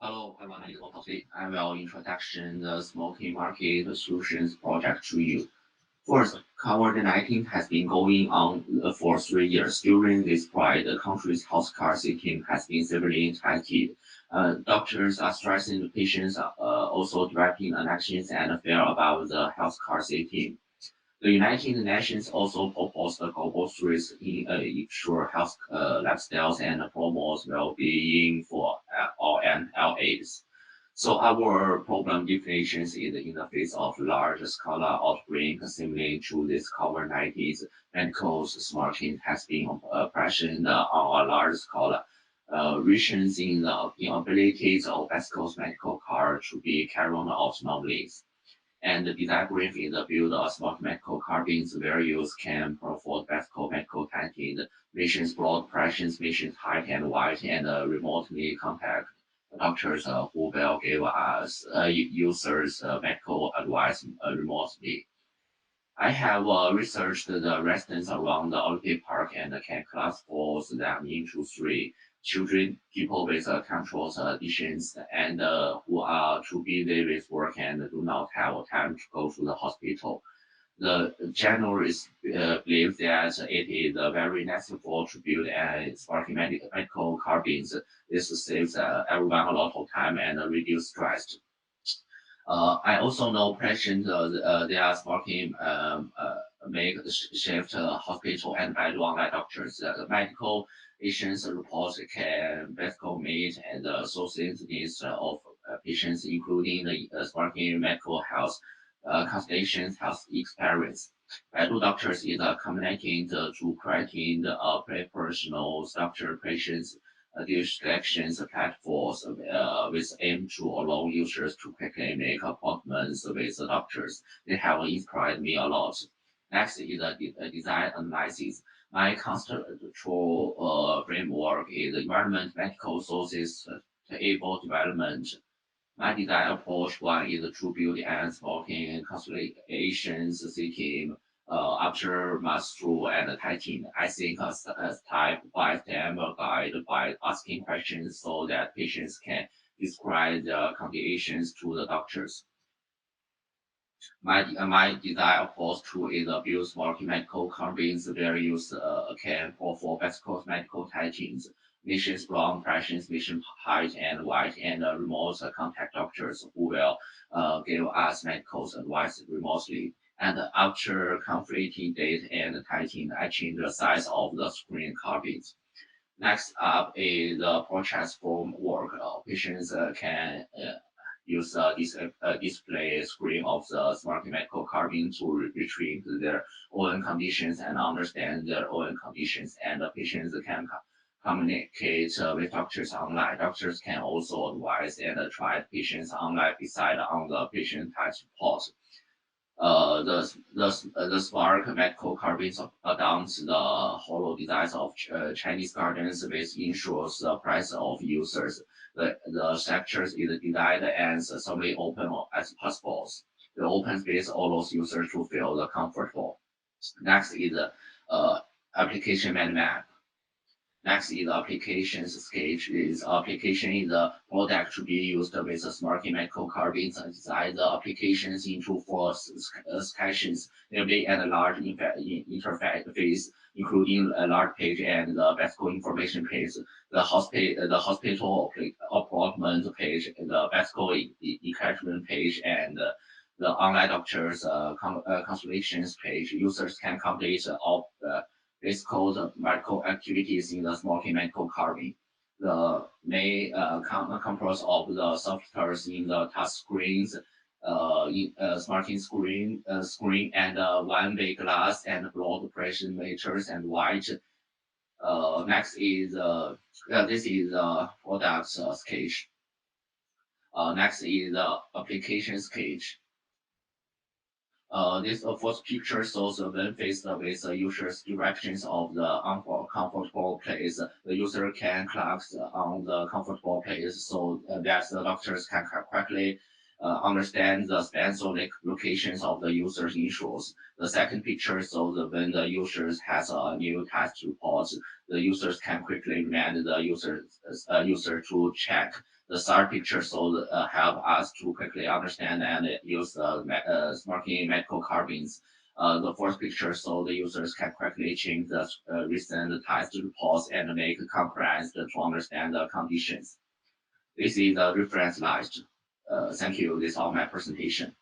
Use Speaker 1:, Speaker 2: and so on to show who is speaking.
Speaker 1: Hello, I'm Michael Coffee. I will introduction the smoking market solutions project to you. First, COVID-19 has been going on for 3 years. During this period, the country's healthcare system has been severely impacted. Doctors are stressing the patients, also developing elections and fear about the healthcare system. The United Nations also proposed a global threats in ensure health lifestyles and promote well-being for all NLAs. So our problem definitions is in the face of large-scale outbreak similar to this COVID-19, medical smarting has been pressured on a large scale. Regions in the inabilities of West medical care to be carried out normally. And the design brief is a build a smart medical carbines where users can perform basic medical testing, missions blood pressures, missions height and weight, and remotely contact doctors who will give us users medical advice remotely. I have researched the residents around the Olympic Park and can classify them into three: children, people with control conditions, and who are too busy with work and do not have time to go to the hospital. The generalists believe that it is very necessary to build a smart medical carbines. This saves everyone a lot of time and reduce stress. I also know patients they are smoking make shift hospital and by online doctors. The medical patients report can basically meet and associate needs of patients, including the smoking medical health consultations, health experience. Baidu doctors is communicating to creating the personal structure patients distractions platforms with aim to allow users to quickly make appointments with the doctors. They have inspired me a lot. Next is the design analysis. My conceptual framework is environment medical sources able development. My design approach one is to build an smoking consolidation system after mass through and typing. I think a step-by-step guide by asking questions so that patients can describe the conditions to the doctors. My design approach to is a build smart medical combines various can for basic medical typings, missions from pressures, mission height and weight, and remote contact doctors who will give us medical advice remotely. And after conflicting data and typing, I change the size of the screen copies. Next up is the process form work. Patients can use this display screen of the smart medical carbine to retrieve their own conditions and understand their own conditions. And the patients can communicate with doctors online. Doctors can also advise and try patients online beside on the patient touch support. The smart medical carbines adopts the hollow designs of Chinese gardens, which ensures the price of users. The structures is designed as assembly open as possible. The open space allows users to feel comfortable. Next is the application map. Next is applications sketch. This application is a product to be used with a smart medical carbines and design the applications into four sketches, namely and a large interface, including a large page and the medical information page, the hospital appointment page, the medical encouragement page, and the online doctors consultations page. Users can complete all it's called medical activities in the smoking medical carbine. The main components of the softwares in the touch screens, smarting screen and one-way glass and blood pressure meters and white. Next is this is product sketch. Next is the application sketch. This first picture shows when faced with the user's directions of the uncomfortable place. The user can click on the comfortable place so that the doctors can quickly understand the specific locations of the user's issues. The second picture shows when the user has a new test report, the users can quickly remind the user to check The third picture help us to quickly understand and use smoking medical carbines. The fourth picture so the users can quickly change the recent test reports and make comparison to understand the conditions. This is the reference list. Thank you. This is all my presentation.